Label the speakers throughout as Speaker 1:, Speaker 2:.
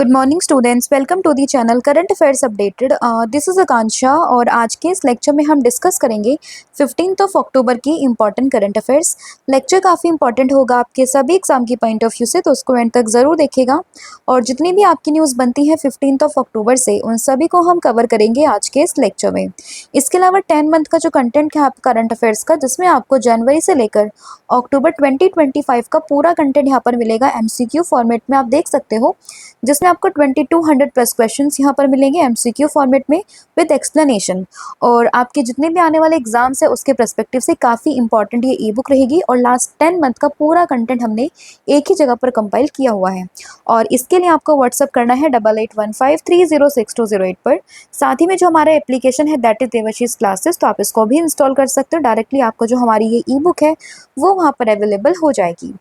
Speaker 1: Good morning students, welcome to the channel current affairs updated. This is Akanksha और आज के इस लेक्चर में हम डिस्कस करेंगे 15 अक्टूबर की इंपॉर्टेंट करंट अफेयर्स। लेक्चर काफ़ी इंपॉर्टेंट होगा आपके सभी एग्जाम की पॉइंट ऑफ व्यू से, तो उसको एंड तक ज़रूर देखिएगा। और जितनी भी आपकी न्यूज़ बनती है 15 अक्टूबर से, उन सभी को हम कवर करेंगे आज के इस लेक्चर में। इसके अलावा 10 मंथ का जो कंटेंट है आपका करंट अफेयर्स का, जिसमें आपको जनवरी से लेकर अक्टूबर 2025 का पूरा कंटेंट यहाँ पर मिलेगा MCQ फॉर्मेट में, आप देख सकते हो, जिसमें आपको 2200 प्लस क्वेश्चंस यहाँ पर मिलेंगे MCQ फॉर्मेट में विद एक्सप्लेनेशन। और आपके जितने भी आने वाले एग्जाम्स है उसके पर्सपेक्टिव से काफ़ी इंपॉर्टेंट ये ई बुक रहेगी। और लास्ट 10 मंथ का पूरा कंटेंट हमने एक ही जगह पर कंपाइल किया हुआ है। और इसके लिए आपको व्हाट्सअप करना है 8815306208 पर। साथ ही में जो हमारा एप्लीकेशन है दैट इज देवाशीष क्लासेस, तो आप इसको भी इंस्टॉल कर सकते हो। डायरेक्टली आपको जो हमारी ये ई बुक है वो वहाँ पर अवेलेबल हो जाएगी।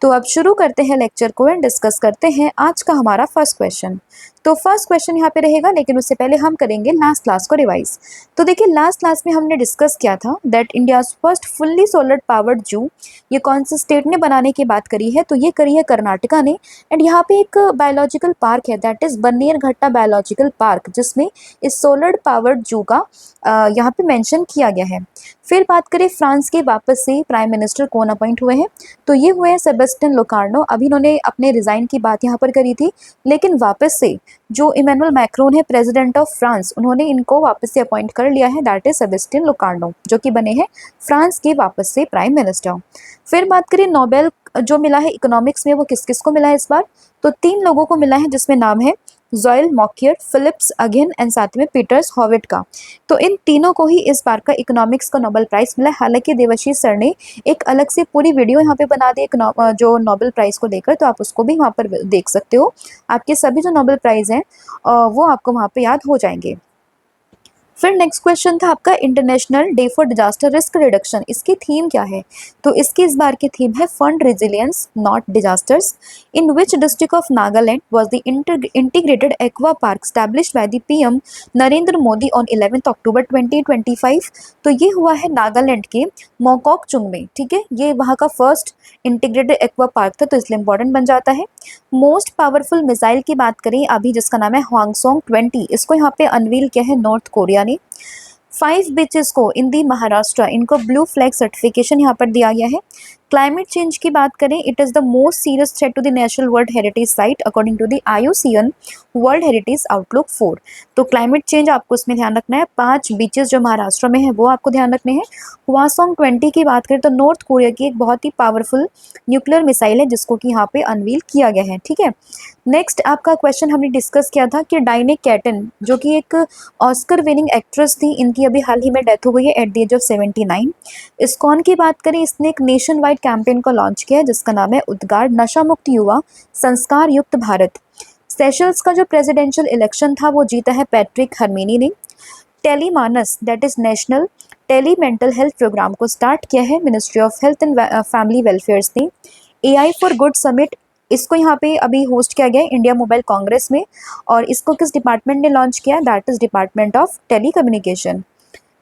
Speaker 1: तो अब शुरू करते हैं लेक्चर को एंड डिस्कस करते हैं आज का हमारा फर्स्ट क्वेश्चन। तो फर्स्ट क्वेश्चन यहाँ पे रहेगा, लेकिन उससे पहले हम करेंगे लास्ट क्लास को रिवाइज। तो देखिए, लास्ट क्लास में हमने डिस्कस किया था that India's first fully solar powered जू, ये कौन से स्टेट ने बनाने की बात करी है, तो ये करी है कर्नाटका ने। एंड यहाँ पे एक बायोलॉजिकल पार्क है that is Bannerghatta biological park, जिसमें इस सोलर पावर्ड जू का यहाँ पे मेंशन किया गया है। फिर बात करें फ्रांस के वापस से प्राइम मिनिस्टर कौन अपॉइंट हुए हैं, तो ये हुए हैं सेबेस्टियन लोकार्नो। अभी इन्होंने अपने रिजाइन की बात यहाँ पर करी थी, लेकिन वापस से जो इमैनुअल मैक्रोन है प्रेसिडेंट ऑफ फ्रांस, उन्होंने इनको वापस से अपॉइंट कर लिया है, दैट इज सेबेस्टियन लोकार्नो, जो कि बने हैं फ्रांस के वापस से प्राइम मिनिस्टर। फिर बात करें नोबेल जो मिला है इकोनॉमिक्स में, वो किस किस को मिला है इस बार, तो 3 लोगों को मिला है, जिसमें नाम है जोएल मॉकियर, फिलिप्स अगेन एंड साथ में पीटर्स हॉविट का। तो इन तीनों को ही इस बार का इकोनॉमिक्स का नोबेल प्राइज मिला है। हालांकि देवाशीष सर ने एक अलग से पूरी वीडियो यहाँ पे बना दी जो नोबेल प्राइज को लेकर, तो आप उसको भी वहाँ पर देख सकते हो। आपके सभी जो नोबेल प्राइज हैं वो आपको वहाँ पे याद हो जाएंगे। फिर नेक्स्ट क्वेश्चन था आपका international day for disaster risk reduction, इसकी थीम क्या है, तो इसकी इस बार की थीम है fund resilience not disasters. In which district of Nagaland was the integrated aqua park established by the PM Narendra Modi on 11 अक्टूबर 2025, तो ये हुआ है नागालैंड के मोकोकचुंग में। ठीक है, ये वहाँ का फर्स्ट इंटीग्रेटेड एक्वा पार्क था, तो इसलिए इंपॉर्टेंट बन जाता है। मोस्ट पावरफुल मिसाइल की बात करें अभी, जिसका नाम है ह्वांगसोंग 20, इसको यहाँ पे अनवील किया है नॉर्थ कोरिया ने। 5 बीचेस को इन दी महाराष्ट्र, इनको ब्लू फ्लैग सर्टिफिकेशन यहाँ पर दिया गया है। क्लाइमेट चेंज की बात करें, it is the most serious threat to the national world heritage site according to the IUCN world heritage outlook 4। तो क्लाइमेट चेंज आपको इसमें ध्यान रखना है। 5 बीचेस जो महाराष्ट्र में है वो आपको ध्यान रखने हैं। हवासोंग 20 की बात करें तो नॉर्थ कोरिया की एक बहुत ही पावरफुल न्यूक्लियर मिसाइल है, जिसको कि यहाँ पे अनवील किया गया है। ठीक है, नेक्स्ट आपका क्वेश्चन हमने डिस्कस किया था कि डायने कैटन, जो कि एक ऑस्कर विनिंग एक्ट्रेस थी, इनकी अभी हाल ही में डेथ हो गई है at the age of 79। ISKCON की बात करें, इसने एक नेशन वाइड कैंपेन को लॉन्च किया है, जिसका नाम है उद्गार नशा मुक्त युवा संस्कार युक्त भारत। सेशल्स का जो प्रेसिडेंशियल इलेक्शन था वो जीता है पैट्रिक हर्मेनी ने। Tele MANAS that is national tele mental health programme को स्टार्ट किया है ministry of health and family welfares ने। AI फॉर गुड समिट, इसको यहाँ पे अभी होस्ट किया गया है इंडिया मोबाइल कांग्रेस में, और इसको किस डिपार्टमेंट ने लॉन्च किया, that is department of telecommunication.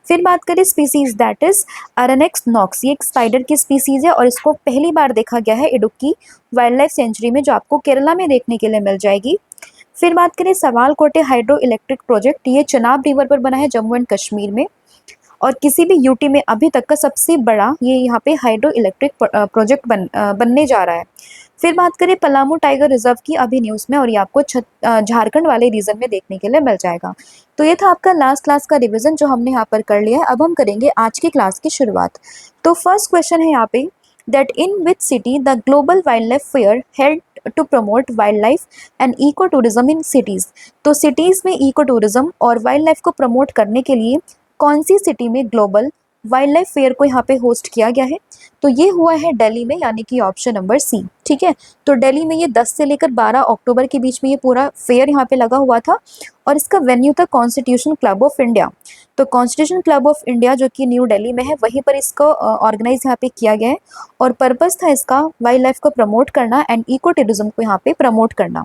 Speaker 1: फिर बात करें स्पीसीज दैट इज अरेनेक्स नॉक्स, ये एक स्पाइडर की स्पीसीज है और इसको पहली बार देखा गया है इडुक्की वाइल्ड लाइफ सेंचुरी में, जो आपको केरला में देखने के लिए मिल जाएगी। फिर बात करें सवाल कोटे हाइड्रो इलेक्ट्रिक प्रोजेक्ट, ये चनाब रिवर पर बना है जम्मू एंड कश्मीर में, और किसी भी यूटी में अभी तक का सबसे बड़ा ये यहाँ पे हाइड्रो इलेक्ट्रिक प्रोजेक्ट बनने जा रहा है। फिर बात करें पलामू टाइगर रिजर्व की, अभी न्यूज़ में, और ये आपको झारखंड वाले रीजन में देखने के लिए मिल जाएगा। तो ये था आपका लास्ट क्लास का रिविजन जो हमने यहाँ पर कर लिया है। अब हम करेंगे आज की क्लास की शुरुआत। तो फर्स्ट क्वेश्चन है यहाँ पे that in which city the global wild life fair held to promote wild life and eco tourism in cities, तो सिटीज़ में इको टूरिज्म और वाइल्ड लाइफ को प्रमोट करने के लिए कौन सी सिटी में ग्लोबल वाइल्ड लाइफ फेयर को यहाँ पे होस्ट किया गया है, तो ये हुआ है दिल्ली में, यानी कि ऑप्शन नंबर सी। ठीक है, तो दिल्ली में ये 10 से लेकर 12 अक्टूबर के बीच में ये पूरा फेयर यहाँ पे लगा हुआ था, और इसका वेन्यू था कॉन्स्टिट्यूशन क्लब ऑफ इंडिया। तो कॉन्स्टिट्यूशन क्लब ऑफ इंडिया जो कि न्यू दिल्ली में है, वहीं पर इसको ऑर्गेनाइज यहाँ पे किया गया है, और पर्पज़ था इसका वाइल्ड लाइफ को प्रमोट करना एंड इको टूरिज्म को यहाँ पे प्रमोट करना।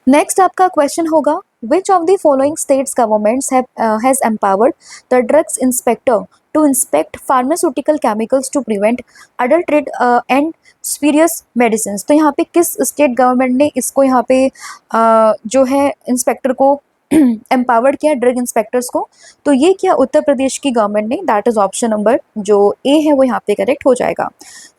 Speaker 1: नेक्स्ट आपका क्वेश्चन होगा Which of the following states governments has empowered the drugs inspector to inspect pharmaceutical chemicals to prevent adulterate and spurious medicines? तो यहाँ पे किस स्टेट गवर्नमेंट ने इसको यहाँ पे जो है इंस्पेक्टर को एम्पावर्ड किया ड्रग इंस्पेक्टर्स को? तो ये किया उत्तर प्रदेश की गवर्नमेंट ने, दैट इज ऑप्शन नंबर जो ए है वो यहाँ पे करेक्ट हो जाएगा।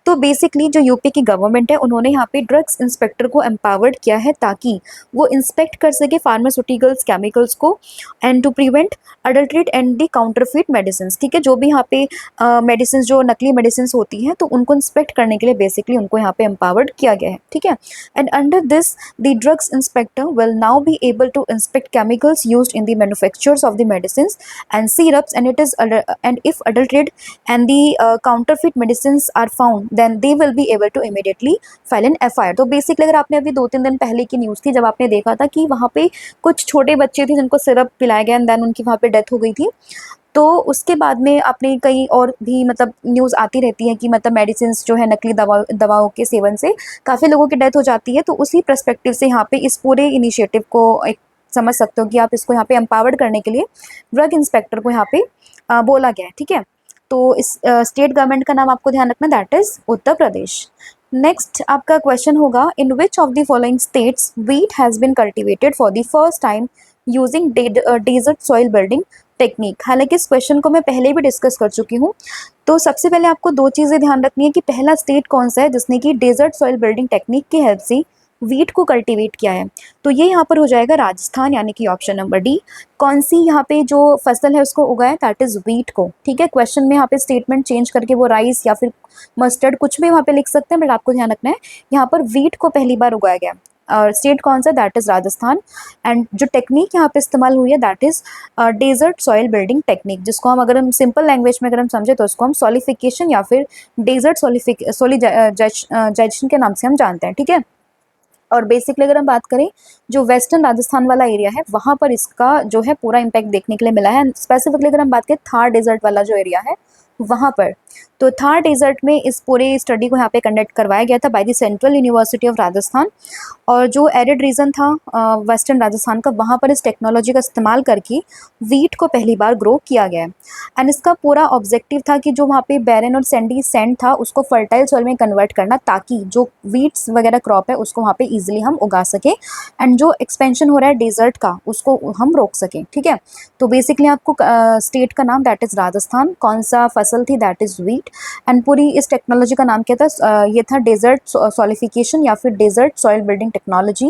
Speaker 1: तो बेसिकली जो यूपी की गवर्नमेंट है उन्होंने यहाँ पे ड्रग्स इंस्पेक्टर को एम्पावर्ड किया है ताकि वो इंस्पेक्ट कर सके फार्मास्यूटिकल्स केमिकल्स को and to prevent adulterate and the counterfeit medicine. ठीक है, जो भी यहाँ पे मेडिसिन जो नकली मेडिसिन होती हैं तो उनको इंस्पेक्ट करने के लिए बेसिकली उनको यहाँ पे एम्पावर्ड किया गया है। ठीक है, and under this the drugs inspector will now be able to inspect chemicals used in the manufactures of the medicine and syrups and it is and if adulterated and the counterfeit medicines are found then they will be able to immediately file an FIR। तो basically अगर आपने अभी 2-3 दिन पहले की news थी जब आपने देखा था कि वहाँ पे कुछ छोटे बच्चे थे जिनको सिरप पिलाया गया एंड देन उनकी वहाँ पे डेथ हो गई थी, तो उसके बाद में आपने कई और भी मतलब न्यूज़ आती रहती है कि मतलब मेडिसिन जो है नकली दवाओं के सेवन से काफ़ी लोगों की डेथ हो जाती है। तो उसी पर्सपेक्टिव से यहाँ पे इस पूरे इनिशिएटिव को एक समझ सकते हो कि आप इसको यहाँ पे एम्पावर्ड करने के लिए ड्रग इंस्पेक्टर को यहाँ पे बोला गया है। ठीक है, तो इस स्टेट गवर्नमेंट का नाम आपको ध्यान रखना, that is Uttar Pradesh. Next आपका क्वेश्चन होगा, in which of the following states wheat has been cultivated for the first time using desert soil building technique. हालांकि इस क्वेश्चन को मैं पहले भी डिस्कस कर चुकी हूँ। तो सबसे पहले आपको दो चीज़ें ध्यान रखनी है कि पहला स्टेट कौन सा है जिसने कि डेजर्ट सॉइल बिल्डिंग टेक्निक की हेल्प से वीट को कल्टीवेट किया है। तो ये यहाँ पर हो जाएगा राजस्थान, यानी कि ऑप्शन नंबर डी। कौन सी यहाँ पे जो फसल है उसको उगाया, दैट इज वीट को। ठीक है, क्वेश्चन में यहाँ पे स्टेटमेंट चेंज करके वो राइस या फिर मस्टर्ड कुछ भी वहाँ पे लिख सकते हैं, बट आपको ध्यान रखना है यहाँ पर वीट को पहली बार उगाया गया। और स्टेट कौन सा, दैट इज राजस्थान। एंड जो टेक्निक यहाँ पे इस्तेमाल हुई है that is desert soil building technique, जिसको हम अगर हम सिंपल लैंग्वेज में अगर हम समझे तो उसको हम सॉलिफिकेशन या फिर डेजर्ट सॉलिजाइजेशन के नाम से हम जानते हैं। ठीक है, और बेसिकली अगर हम बात करें जो वेस्टर्न राजस्थान वाला एरिया है वहाँ पर इसका जो है पूरा इम्पैक्ट देखने के लिए मिला है। स्पेसिफिकली अगर हम बात करें थार डेजर्ट वाला जो एरिया है वहाँ पर, तो थार डेजर्ट में इस पूरे स्टडी को यहाँ पे कंडक्ट करवाया गया था by the central university of Rajasthan. और जो एरिड रीजन था वेस्टर्न राजस्थान का, वहाँ पर इस टेक्नोलॉजी का इस्तेमाल करके वीट को पहली बार ग्रो किया गया। एंड इसका पूरा ऑब्जेक्टिव था कि जो वहाँ पे बैरन और सैंडी सैंड था उसको फर्टाइल सॉइल में कन्वर्ट करना, ताकि जो वीट्स वगैरह क्रॉप है उसको वहाँ पे ईजिली हम उगा सकें एंड जो एक्सपेंशन हो रहा है डेजर्ट का उसको हम रोक सकें। ठीक है, तो बेसिकली आपको स्टेट का नाम दैट इज़ राजस्थान, कौन सा फसल थी दैट इज़ वीट, एंड पूरी इस टेक्नोलॉजी का नाम क्या था, ये था डेजर्ट सॉलिफिकेशन या फिर desert soil building technology.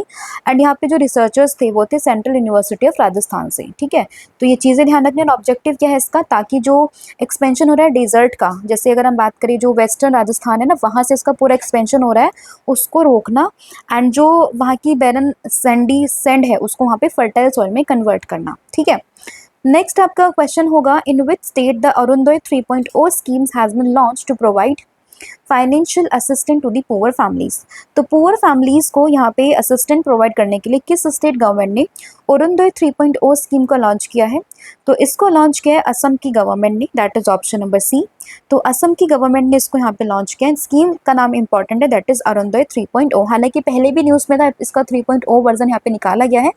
Speaker 1: And यहाँ पे जो रिसर्चर्स थे वो थे सेंट्रल यूनिवर्सिटी ऑफ राजस्थान से। ठीक है, तो ये चीज़ें ध्यान रखना। ऑब्जेक्टिव क्या है इसका, ताकि जो एक्सपेंशन हो रहा है डेजर्ट का, जैसे अगर हम बात करें जो वेस्टर्न राजस्थान है ना वहाँ से इसका पूरा एक्सपेंशन हो रहा है उसको रोकना, एंड जो वहाँ की बैरन सैंडी सैंड है उसको वहाँ पे फर्टाइल सॉइल में कन्वर्ट करना। ठीक है, नेक्स्ट आपका क्वेश्चन होगा, in which state the Arunodaya 3.0 schemes has been launch to provide financial assistant to the poor families. तो पुअर फैमिलीज को यहाँ पे असिस्टेंट प्रोवाइड करने के लिए किस स्टेट गवर्नमेंट ने अरुणोदय 3.0 स्कीम को लॉन्च किया है? तो इसको लॉन्च किया है असम की गवर्नमेंट ने, that is option number C. तो असम की गवर्नमेंट ने इसको यहाँ पे लॉन्च किया है। स्कीम का नाम इंपॉर्टेंट है, दैट इज अरुणोदय 3.0। हालांकि पहले भी न्यूज़ में था, इसका 3.0 वर्जन यहाँ पे निकाला गया है।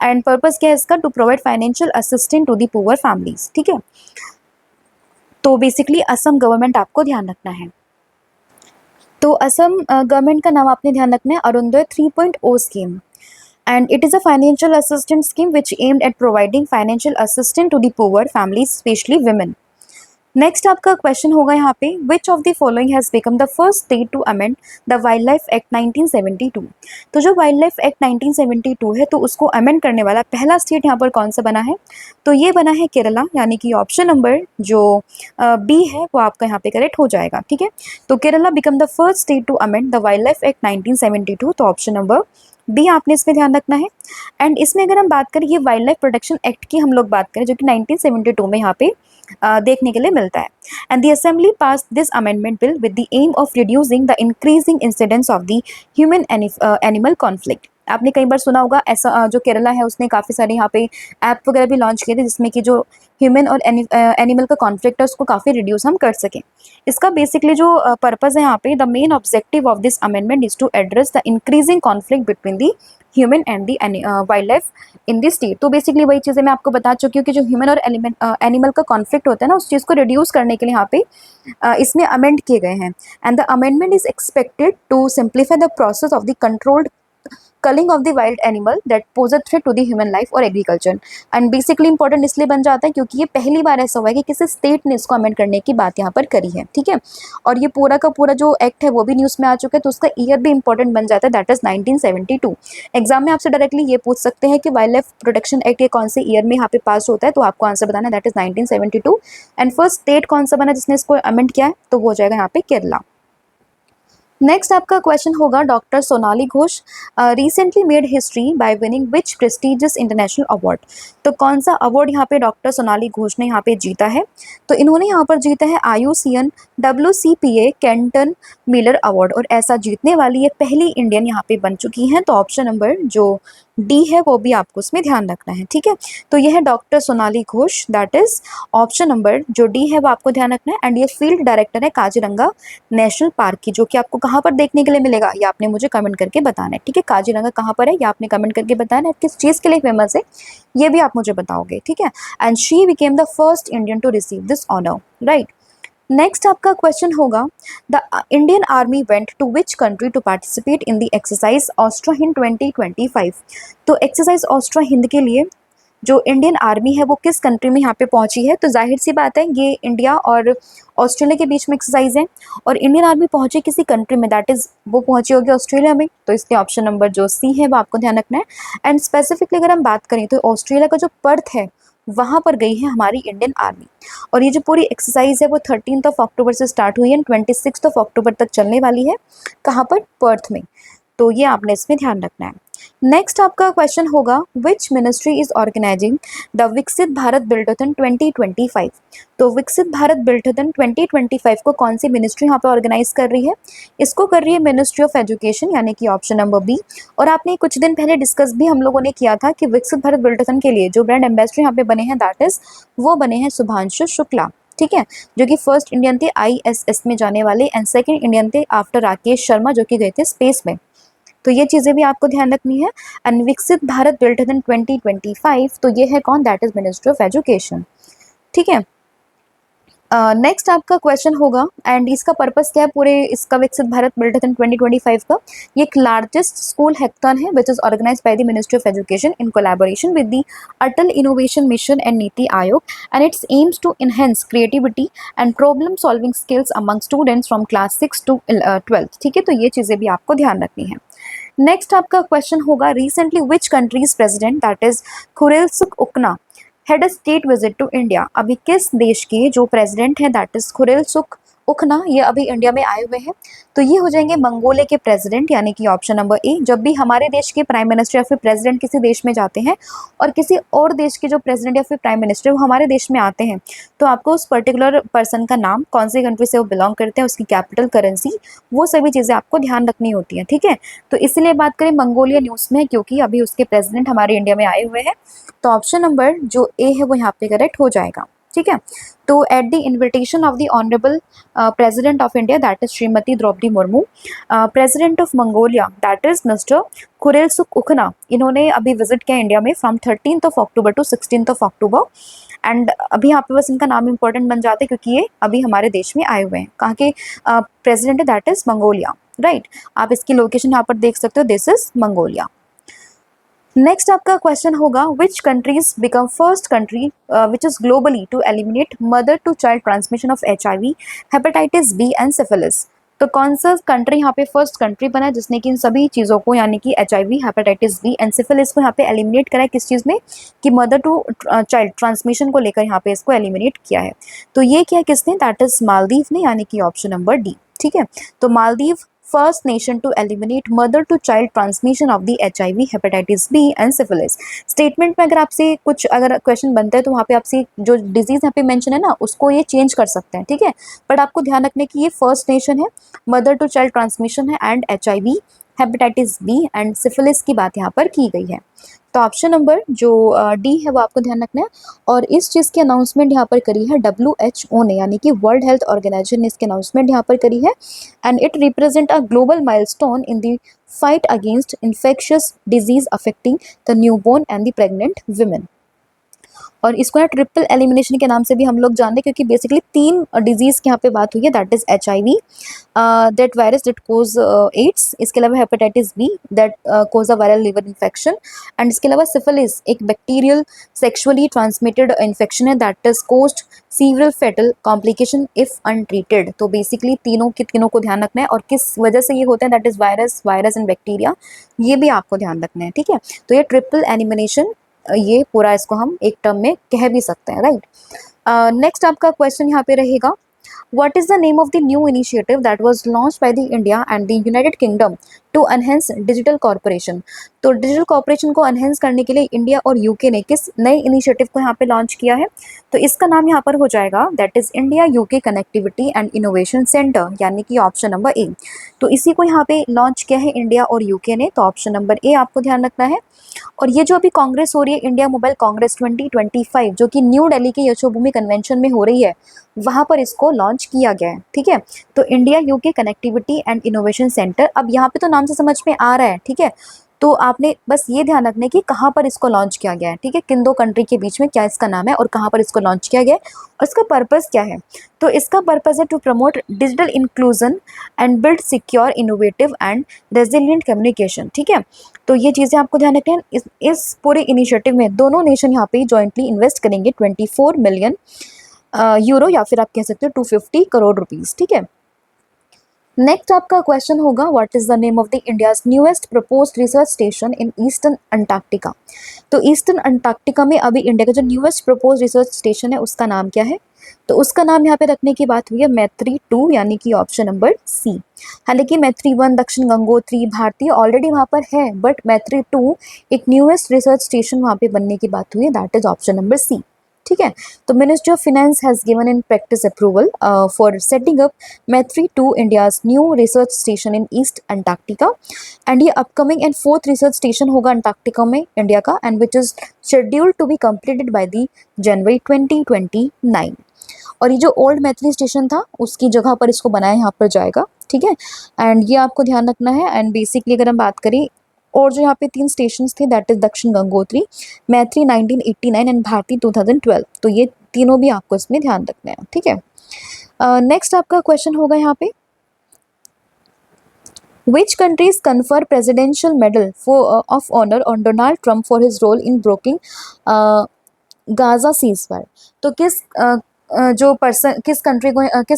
Speaker 1: एंड पर्पस क्या है इसका, to provide financial assistant to the poor families. ठीक है, तो बेसिकली असम गवर्नमेंट आपको ध्यान रखना है। तो असम गवर्नमेंट का नाम आपने ध्यान रखना है, Orunodoi 3.0 scheme, and it is a financial assistant scheme which aimed at providing financial assistant to the poor families specially women. Next आपका क्वेश्चन होगा यहाँ पे, which of the following has become the first state to amend the wild life act 1972। तो जो wild life act 1972 है तो उसको amend करने वाला पहला स्टेट यहाँ पर कौन सा बना है? तो ये बना है केरला, यानी कि ऑप्शन नंबर जो बी है वो आपका यहाँ पे करेक्ट हो जाएगा। ठीक है, तो Kerala become the first state to amend the wild life act 1972, तो ऑप्शन नंबर बी आपने इसमें ध्यान रखना है। एंड इसमें अगर हम बात करें ये वाइल्ड लाइफ प्रोटेक्शन एक्ट की हम लोग बात करें जो कि 1972 में यहाँ पे देखने के लिए मिलता है। And the assembly pass this amendment bill with the aim of reducing the increasing incidence of the human animal conflict. आपने कई बार सुना होगा ऐसा, जो केरला है उसने काफ़ी सारे यहाँ पे ऐप वगैरह भी लॉन्च किए थे जिसमें कि जो ह्यूमन और एनिमल का कॉन्फ्लिक्ट है उसको काफ़ी रिड्यूस हम कर सकें। इसका बेसिकली जो पर्पज़ है यहाँ पे, the main objective of this amendment is to address the increasing conflict between the human and the wild life in this state. तो बेसिकली वही चीज़ें मैं आपको बता चुकी हूँ कि जो ह्यूमन और एनिमल का कॉन्फ्लिक्ट होता है ना, उस चीज़ को रिड्यूस करने के लिए यहाँ पे इसमें अमेंड किए गए हैं। And the amendment is expected to simplify the process of the controlled culling of the wild animal that pose a threat to the human life और एग्रीकल्चर। एंड बेसिकली इंपॉर्टेंट इसलिए बन जाता है क्योंकि ये पहली बार ऐसा हुआ है कि किसी स्टेट ने इसको अमेंड करने की बात यहाँ पर करी है, ठीक है। और ये पूरा का पूरा जो एक्ट है वो भी न्यूज़ में आ चुका है, तो उसका ईयर भी इंपॉर्टेंट बन जाता है, दैट इज 1972। एग्जाम में आपसे डायरेक्टली ये पूछ सकते हैं कि वाइल्ड लाइफ प्रोटेक्शन एक्ट ये कौन से ईयर में यहाँ पे पास होता है, तो आपको आंसर बताना है, that is 1972। And first state कौन सा बना जिसने इसको अमेंड किया है, तो वो हो जाएगा यहाँ पे केरला। नेक्स्ट आपका क्वेश्चन होगा, doctor Sonali Ghosh recently made history by winning which prestigious international award. तो कौन सा अवार्ड यहाँ पे डॉक्टर सोनाली घोष ने यहाँ पे जीता है, तो इन्होंने यहाँ पर जीता है IUCN WCPA Canton Miller award, और ऐसा जीतने वाली ये पहली इंडियन यहाँ पे बन चुकी हैं। तो ऑप्शन नंबर जो डी है वो भी आपको उसमें ध्यान रखना है, ठीक है। तो ये है doctor Sonali Ghosh, that is option number जो डी है वो आपको ध्यान रखना है। एंड ये फील्ड डायरेक्टर है काजीरंगा नेशनल पार्क की, जो कि आपको कहाँ पर देखने के लिए मिलेगा ये आपने मुझे कमेंट करके बताना है, ठीक है। काजीरंगा कहाँ पर है ये आपने कमेंट करके बताना है, किस चीज़ के लिए फेमस है ये भी आप मुझे बताओगे, ठीक है। And she became the first Indian to receive this honour, right. Next आपका क्वेश्चन होगा, the Indian army went to which country to participate in the exercise Austra Hind 2025। तो एक्सरसाइज ऑस्ट्रो हिंद के लिए जो इंडियन आर्मी है वो किस कंट्री में यहाँ पे पहुंची है, तो जाहिर सी बात है ये इंडिया और ऑस्ट्रेलिया के बीच में एक्सरसाइज है, और इंडियन आर्मी पहुंची किसी कंट्री में, दैट इज वो पहुंची होगी ऑस्ट्रेलिया में, तो इसलिए ऑप्शन नंबर जो सी है वो आपको ध्यान रखना है। एंड स्पेसिफिकली अगर हम बात करें तो ऑस्ट्रेलिया का जो पर्थ है वहाँ पर गई है हमारी इंडियन आर्मी, और ये जो पूरी एक्सरसाइज है वो 13 अक्टूबर से स्टार्ट हुई है, 26 अक्टूबर तक चलने वाली है, कहाँ पर, पर्थ में। तो ये आपने इसमें ध्यान रखना है। नेक्स्ट आपका क्वेश्चन होगा, which ministry is organising the Viksit Bharat बिल्डथन 2025। तो विकसित भारत बिल्डथन 2025 को कौन सी मिनिस्ट्री यहाँ पे ऑर्गेनाइज कर रही है, इसको कर रही है मिनिस्ट्री ऑफ एजुकेशन, यानी कि ऑप्शन नंबर बी। और आपने कुछ दिन पहले डिस्कस भी हम लोगों ने किया था कि विकसित भारत बिल्डथन के लिए जो ब्रांड एम्बेसडर यहाँ पे बने हैं, दैट इज वो बने हैं शुभांशु शुक्ला, ठीक है, जो कि फर्स्ट इंडियन थे ISS में जाने वाले, एंड सेकेंड इंडियन थे आफ्टर राकेश शर्मा जो कि गए थे स्पेस में। तो ये चीज़ें भी आपको ध्यान रखनी है। एंड विकसित भारत बिल्डथन 2025, तो ये है कौन, that is ministry of education, ठीक है। नेक्स्ट आपका क्वेश्चन होगा, एंड इसका पर्पस क्या है पूरे इसका विकसित भारत बिल्डथन 2025 का, ये एक लार्जेस्ट स्कूल हैकाथॉन है which is organise by the ministry of education in collaboration with the Atal innovation mission and NITI Aayog, and its aims to enhance creativity and problem solving skills among students from class 6 to 12, ठीक है। तो ये चीज़ें भी आपको ध्यान रखनी है। नेक्स्ट आपका क्वेश्चन होगा, recently which countries president that is Khurelsukh Ukhnaa had a state visit to India. अभी किस देश के जो प्रेसिडेंट हैं दैट इज खुरेलसुख उकना, ये अभी इंडिया में आए हुए हैं, तो ये हो जाएंगे मंगोलिया के प्रेसिडेंट, यानी कि ऑप्शन नंबर ए। जब भी हमारे देश के प्राइम मिनिस्टर या फिर प्रेसिडेंट किसी देश में जाते हैं और किसी और देश के जो प्रेसिडेंट या फिर प्राइम मिनिस्टर वो हमारे देश में आते हैं, तो आपको उस पर्टिकुलर पर्सन का नाम, कौन सी कंट्री से वो बिलोंग करते हैं, उसकी कैपिटल, करेंसी, वो सभी चीज़ें आपको ध्यान रखनी होती हैं, ठीक है। तो इसलिए बात करें मंगोलिया न्यूज़ में, क्योंकि अभी उसके प्रेसिडेंट हमारे इंडिया में आए हुए हैं, तो ऑप्शन नंबर जो ए है वो यहाँ पे करेक्ट हो जाएगा, ठीक है। तो at the invitation of the honourable president of India that is Shrimati Droupadi Murmu, president of Mongolia that is mister Khurelsukh Ukhnaa, इन्होंने अभी विजिट किया इंडिया में from 13 October to 16 October. And अभी यहाँ पे बस इनका नाम इंपॉर्टेंट बन जाता है क्योंकि ये अभी हमारे देश में आए हुए हैं। कहाँ के प्रेसिडेंट है, दैट इज मंगोलिया, राइट। आप इसकी लोकेशन यहाँ पर देख सकते हो, दिस इज मंगोलिया। नेक्स्ट आपका क्वेश्चन होगा, which countries become first country which is globally to eliminate mother to child transmission of HIV, hepatitis B and syphilis. तो कौन सा कंट्री यहाँ पे फर्स्ट कंट्री बना है जिसने कि इन सभी चीज़ों को, यानी कि HIV, hepatitis B and syphilis को यहाँ पे एलिमिनेट करा है, किस चीज़ में, कि मदर टू चाइल्ड ट्रांसमिशन को लेकर यहाँ पे इसको एलिमिनेट किया है। तो ये किया किसने, दैट इज मालदीव ने, यानी कि ऑप्शन नंबर डी, ठीक है। तो Maldives first nation to eliminate mother to child transmission of the HIV, hepatitis B and syphilis. Statement में अगर आपसे कुछ अगर क्वेश्चन बनता है तो वहाँ पे आपसे जो डिजीज यहाँ पे मेंशन है ना उसको ये चेंज कर सकते हैं, ठीक है। बट आपको ध्यान रखने की ये फर्स्ट नेशन है, मदर टू चाइल्ड ट्रांसमिशन है, and HIV, hepatitis B and syphilis की बात यहाँ पर की गई है। तो ऑप्शन नंबर जो डी है वो आपको ध्यान रखना है। और इस चीज़ की अनाउंसमेंट यहाँ पर करी है WHO ने, यानी कि वर्ल्ड हेल्थ ऑर्गेनाइजेशन ने इसकी अनाउंसमेंट यहाँ पर करी है। And it represent a global milestone in the fight against infectious disease affecting the newborn and the pregnant women. और इसको ना ट्रिपल एलिमिनेशन के नाम से भी हम लोग जानते हैं, क्योंकि बेसिकली 3 डिजीज़ की यहाँ पे बात हुई है, that is HIV, that virus that cause AIDS, इसके अलावा hepatitis B that cause a viral liver infection, and इसके अलावा सिफिलिस एक बैक्टीरियल सेक्सुअली ट्रांसमिटेड इन्फेक्शन है that is caused severe fatal complication if untreated. तो बेसिकली तीनों के तीनों को ध्यान रखना है, और किस वजह से ये होते हैं, that is virus and bacteria, ये भी आपको ध्यान रखना है, ठीक है। तो ये ट्रिपल एलिमिनेशन, ये पूरा इसको हम एक टर्म में कह भी सकते हैं, राइट। नेक्स्ट आपका क्वेश्चन यहाँ पे रहेगा, what is the name of the new initiative that was launched by the India and the United Kingdom to enhance digital cooperation? तो डिजिटल कॉपरेशन को एनहेंस करने के लिए इंडिया और यूके ने किस नए इनिशिएटिव को यहाँ पे लॉन्च किया है? तो इसका नाम यहाँ पर हो जाएगा that is India UK connectivity and innovation centre, यानी कि ऑप्शन नंबर ए। तो इसी को यहाँ पे लॉन्च किया है इंडिया और यूके ने, तो ऑप्शन नंबर ए आपको ध्यान रखना है। और ये जो अभी कांग्रेस हो रही है, इंडिया मोबाइल कांग्रेस 2025, जो कि न्यू दिल्ली के यशोभूमि कन्वेंशन में हो रही है, वहाँ पर इसको लॉन्च किया गया है, ठीक है। तो India UK connectivity and innovation centre, अब यहाँ पे तो नाम से समझ में आ रहा है, ठीक है। तो आपने बस ये ध्यान रखना है कि कहाँ पर इसको लॉन्च किया गया है, ठीक है, किन दो कंट्री के बीच में क्या इसका नाम है और कहाँ पर इसको लॉन्च किया गया है और इसका पर्पस क्या है। तो इसका पर्पस है to promote digital inclusion and build secure innovative and resilient communication, ठीक है। तो ये चीज़ें आपको ध्यान रखना है। इस पूरे इनिशिएटिव में दोनों नेशन यहाँ पे जॉइंटली इन्वेस्ट करेंगे 24 मिलियन यूरो, या फिर आप कह सकते हो 250 करोड़ रुपीस, ठीक है। नेक्स्ट आपका क्वेश्चन होगा, what is the name of the India's newest proposed research station in eastern Antarctica? तो ईस्टर्न अंटार्कटिका में अभी इंडिया का जो न्यूएस्ट प्रपोज्ड रिसर्च स्टेशन है उसका नाम क्या है? तो उसका नाम यहाँ पे रखने की बात हुई है मैत्री 2, यानी कि ऑप्शन नंबर सी। हालांकि मैत्री 1, दक्षिण गंगोत्री, भारतीय ऑलरेडी वहाँ पर है, बट मैत्री 2 एक न्यूएस्ट रिसर्च स्टेशन वहाँ पे बनने की बात हुई है, that is option number C, ठीक है। तो ministry of finance has given in practice approval for setting up Maitri 2 India's new research station in east Antarctica, and ये upcoming and 4th research station होगा अंटार्कटिका में इंडिया का, and which is scheduled to be completed by the January 2029। और ये जो old मैत्री station था उसकी जगह पर इसको बनाया यहाँ पर जाएगा, ठीक है। एंड ये आपको ध्यान रखना है। एंड बेसिकली अगर हम बात करें, और जो यहाँ पे 3 स्टेशन थे, दैट इज दक्षिण गंगोत्री, मैत्री 1989 एंड भारती 2012, तो ये तीनों भी आपको इसमें ध्यान रखना है, ठीक है। नेक्स्ट आपका क्वेश्चन होगा यहाँ पे, Which countries confer presidential medal of honor on Donald Trump for his role in broking Gaza ceasefire? तो किस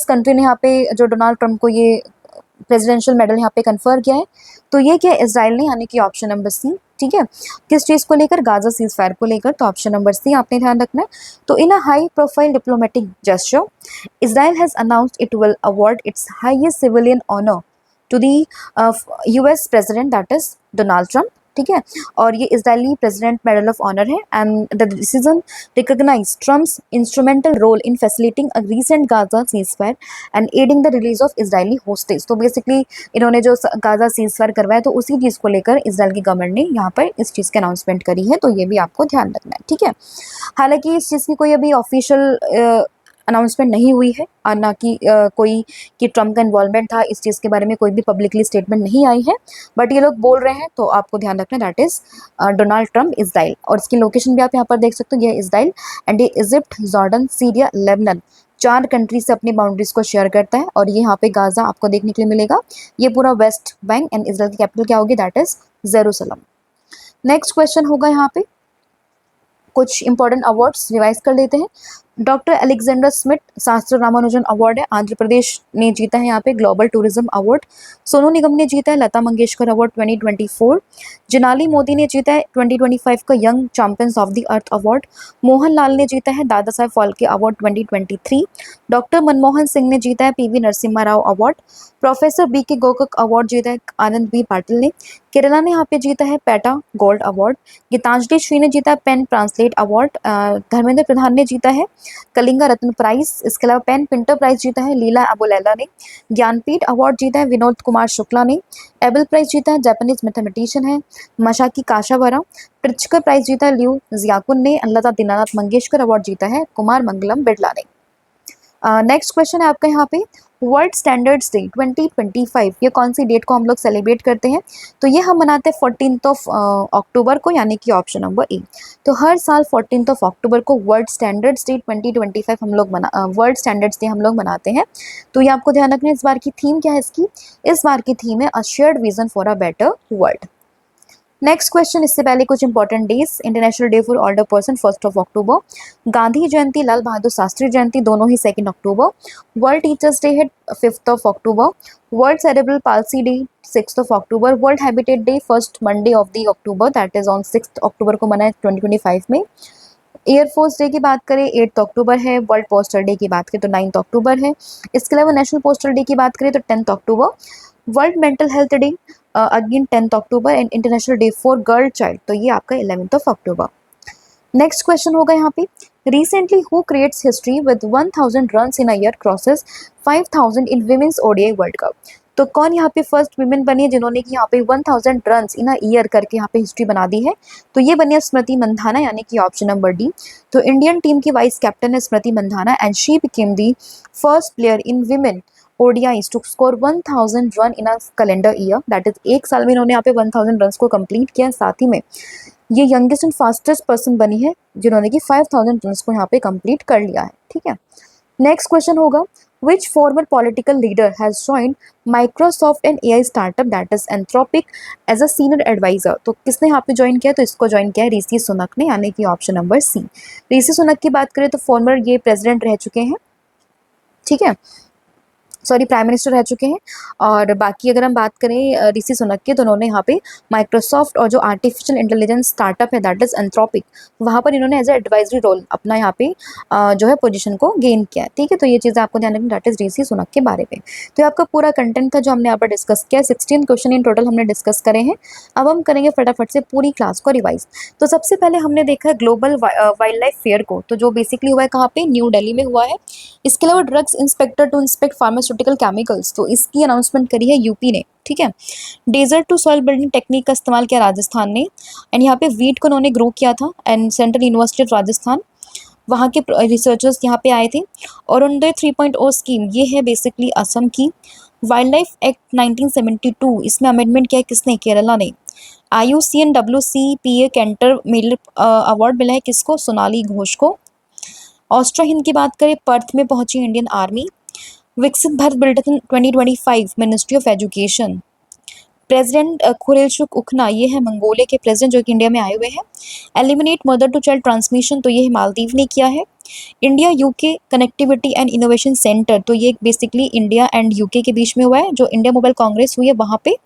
Speaker 1: कंट्री ने यहाँ पे जो डोनाल्ड ट्रम्प को ये प्रेसिडेंशियल मेडल यहाँ पे कन्फर किया है? तो ये क्या है, इजराइल ने, यानी कि ऑप्शन नंबर सी, ठीक है। किस चीज़ को लेकर? गाजा सीज फायर को लेकर, तो ऑप्शन नंबर सी आपने ध्यान रखना है। तो in a high profile diplomatic gesture, Israel has announced it will award its highest civilian honour to the US president, that is Donald Trump, ठीक है। और ये Israeli president medal of honour है, and the decision recognise Trump's instrumental role in facilitating a recent Gaza ceasefire and aiding the release of Israeli hostage. तो basically इन्होंने जो Gaza ceasefire करवाया, तो उसी चीज़ को लेकर इजराइल की गवर्नमेंट ने यहाँ पर इस चीज़ की अनाउंसमेंट करी है, तो ये भी आपको ध्यान रखना है, ठीक है। हालांकि इस चीज़ की कोई अभी ऑफिशियल अनाउंसमेंट नहीं हुई है, और ना कि कोई कि ट्रम्प का इन्वॉल्वमेंट था, इस चीज़ के बारे में कोई भी पब्लिकली स्टेटमेंट नहीं आई है, बट ये लोग बोल रहे हैं, तो आपको ध्यान रखना है, that is Donald Trump Israel. और इसकी लोकेशन भी आप यहाँ पर देख सकते हो, ये इजराइल, एंड ये Egypt, Jordan, Syria, Lebanon, 4 country से अपनी बाउंड्रीज को शेयर करता है। और ये यहाँ पे गाजा आपको देखने के लिए मिलेगा, ये पूरा वेस्ट बैंक, एंड इजराइल की कैपिटल क्या होगी, that is Jerusalem. Next question होगा यहाँ पे, कुछ इंपॉर्टेंट अवार्ड्स रिवाइज कर लेते हैं। डॉक्टर अलेक्जेंडर स्मिथ शास्त्र रामानुजन अवार्ड है, आंध्र प्रदेश ने जीता है यहाँ पे global tourism award. Sonu Nigam ने जीता है लता मंगेशकर अवार्ड 2024। जिनाली मोदी ने जीता है 2025 का young champions of the earth award. Mohan Lal ने जीता है दादा साहेब फाल्के अवार्ड 2023। डॉक्टर मनमोहन सिंह ने जीता है PV Narasimha Rao award. Professor BK Gokak award जीता है आनंद B पाटिल ने। केरला ने यहाँ पे जीता है PATA gold award. Geetanjali Shree ने जीता है PEN translate award. Dharmendra Pradhan ने जीता है कलिंगा रत्न प्राइज, इसके अलावा पेन पिंटर प्राइज जीता है लीला अबुलैला ने, ज्ञानपीठ अवार्ड जीता है विनोद कुमार शुक्ला ने, एबल प्राइज जीता है जापानीज मैथमेटिशियन है मशाकी काशावारा, प्रित्झकर प्राइज जीता है लियू जियाकुन ने, लता दीनानाथ मंगेशकर अवार्ड जीता है कुमार मंगलम बिरला ने। नेक्स्ट क्वेश्चन है आपका यहाँ पे, वर्ल्ड स्टैंडर्ड्स डे 2025 ये कौन सी डेट को हम लोग सेलिब्रेट करते हैं? तो ये हम मनाते हैं 14 अक्टूबर को, यानी कि ऑप्शन नंबर ए। तो हर साल 14 अक्टूबर को वर्ल्ड स्टैंडर्ड्स डे 2025 हम लोग वर्ल्ड स्टैंडर्ड्स डे हम लोग मनाते हैं। तो ये आपको ध्यान रखना है। इस बार की थीम क्या है इसकी? इस बार की थीम है a shared vision for a better world. Next question, इससे पहले कुछ important days. International day for older person 1 October, Gandhi Jayanti Lal Bahadur Shastri Jayanti दोनों ही 2 अक्टूबर, वर्ल्ड टीचर्स डे है 5 October, world cerebral palsy day 6 October, world habitat day first Monday of the October that is on 6 October को मनाया 2025 में। Air force day की बात करें 8 अक्टूबर है, वर्ल्ड पोस्टल डे की बात करें तो 9 अक्टूबर है, इसके अलावा नेशनल पोस्टल डे की बात करें तो 10 October, world mental health day again 10 October and international day for girl child तो ये आपका 11 अक्टूबर। नेक्स्ट क्वेश्चन होगा यहाँ पे, recently who creates history with 1000 runs in a year crosses 5000 in women's ODI world cup. तो कौन यहाँ पे फर्स्ट विमेन बनी है जिन्होंने कि यहाँ पे 1000 रन्स इन अ ईयर करके यहाँ पे हिस्ट्री बना दी है? तो ये बनी है स्मृति मंधाना, यानी कि ऑप्शन नंबर डी। तो इंडियन टीम की वाइस कैप्टन है Smriti Mandhana and she became the first player in women ODIs to score 1000 run in a calendar year that is एक साल में इन्होंने यहाँ पे 1000 रन को कंप्लीट किया। साथ ही में ये यंगेस्ट एंड फास्टेस्ट पर्सन बनी है जिन्होंने कि 5000 रन को यहाँ पे कंप्लीट कर लिया है। ठीक है, नेक्स्ट क्वेश्चन होगा, which former political leader has joined Microsoft and AI startup that is Anthropic as a senior advisor. तो किसने यहाँ पे ज्वाइन किया? तो इसको ज्वाइन किया है ऋषि सुनक ने, यानी कि ऑप्शन नंबर सी। ऋषि सुनक की बात करें तो फॉर्मर ये प्रेसिडेंट रह चुके हैं, ठीक है, सॉरी प्राइम मिनिस्टर रह चुके हैं। और बाकी अगर हम बात करें ऋषि सुनक की तो उन्होंने यहाँ पे माइक्रोसॉफ्ट और जो आर्टिफिशियल इंटेलिजेंस स्टार्टअप है दैट इज एंथ्रोपिक वहाँ पर इन्होंने एज ए एडवाइजरी रोल अपना यहाँ पे जो है पोजीशन को गेन किया है। ठीक है, तो ये चीज़ें आपको ध्यान रखनी, दैट इज ऋषि सुनक के बारे में। तो ये आपका पूरा कंटेंट था जो हमने यहाँ पर डिस्कस किया। 16 क्वेश्चन इन टोटल हमने डिस्कस करे हैं। अब हम करेंगे फटाफट से पूरी क्लास को रिवाइज। तो सबसे पहले हमने देखा है ग्लोबल वाइल्ड लाइफ फेयर को, तो जो बेसिकली हुआ है कहाँ पे? न्यू दिल्ली में हुआ है। इसके अलावा drugs inspector to inspect pharmaceutical chemicals, तो इसकी अनाउंसमेंट करी है यूपी ने। ठीक है, desert to soil building technique का इस्तेमाल किया राजस्थान ने एंड यहाँ पे वीट को उन्होंने ग्रो किया था and central university of Rajasthan वहाँ के रिसर्चर्स यहाँ पे आए थे। और अरुणोदय 3.0 स्कीम ये है बेसिकली असम की। वाइल्ड लाइफ एक्ट 1972 इसमें अमेंडमेंट किया है किसने? केरला ने। IUCN WCPA Kenton medal award मिला है किसको? सोनाली घोष को। ऑस्ट्रा हिंद की बात करें, पर्थ में पहुंची इंडियन आर्मी। विकसित Bharat bulletin 2025 ministry of education. President Khurelsukh उखना ये है मंगोलिया के प्रेसिडेंट जो कि इंडिया में आए हुए हैं। Eliminate mother to child transmission तो ये मालदीव ने किया है। India UK connectivity and innovation centre तो ये बेसिकली इंडिया एंड यूके के बीच में हुआ है। जो इंडिया मोबाइल कांग्रेस हुई है वहाँ पे।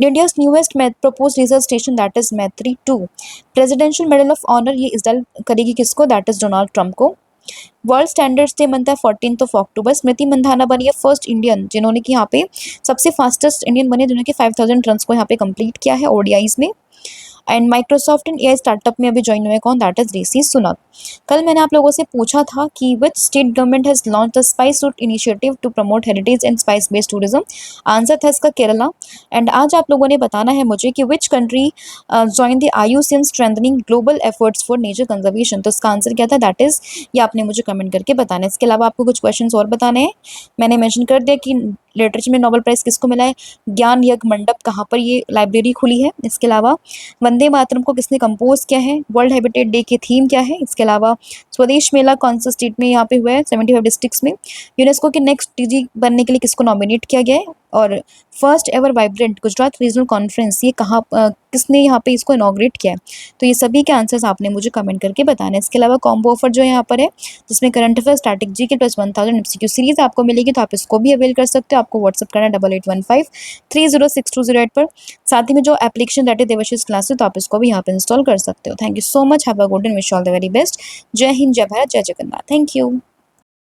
Speaker 1: India's newest propose research station that is मैत्री 2। प्रेसिडेंशियल मेडल ऑफ ऑनर ये इजराइल करेगी किसको? दैट इज डोनाल्ड ट्रंप को। वर्ल्ड स्टैंडर्ड्स डे मनता है 14 अक्टूबर। स्मृति मंधाना बनी है फर्स्ट इंडियन जिन्होंने कि यहाँ पे सबसे फास्टेस्ट इंडियन बने जिन्होंने कि 5000 रन को यहाँ पे कंप्लीट किया है ओडीआईज में। And Microsoft and AI startup में अभी ज्वाइन हुए कौन? That is Rishi Sunak. कल मैंने आप लोगों से पूछा था कि which state government has launch the spice route initiative to promote heritage and spice based tourism. Answer था इसका केरला। एंड आज आप लोगों ने बताना है मुझे कि which country join the IUCN strengthening global efforts for nature conservation. तो इसका आंसर क्या था? दैट इज ये आपने मुझे कमेंट करके बताना है। इसके अलावा आपको कुछ क्वेश्चन और बताने हैं। मैंने मैंशन कर दिया कि लिटरेचर में नोबेल प्राइज किसको मिला है? ज्ञान यज्ञ मंडप कहाँ पर ये लाइब्रेरी खुली है। इसके अलावा वंदे मातरम को किसने कंपोज किया है? वर्ल्ड हैबिटेट डे की थीम क्या है? इसके अलावा स्वदेश मेला कौन सा स्टेट में यहाँ पे हुआ है? 75 डिस्ट्रिक्ट्स में। यूनेस्को के नेक्स्ट DG बनने के लिए किसको नॉमिनेट किया गया है? और first ever vibrant Gujarat regional conference ये कहाँ किसने यहाँ पे इसको इनॉग्रेट किया है? तो ये सभी के आंसर्स आपने मुझे कमेंट करके बताना है। इसके अलावा कॉम्बो ऑफर जो यहाँ पर है जिसमें करंट अफेयर स्टैटिक जी के प्लस 1000 MCQ सीरीज आपको मिलेगी तो आप इसको भी अवेल कर सकते हो। आपको व्हाट्सअप करना है 8815306208 पर। साथ ही में जो application that is Devashish classes तो आप इसको भी यहाँ पे इंस्टॉल कर सकते हो। Thank you so much, have a good and wish all the very best. जय हिंद, जय भारत, जय जगन्नाथ। Thank you.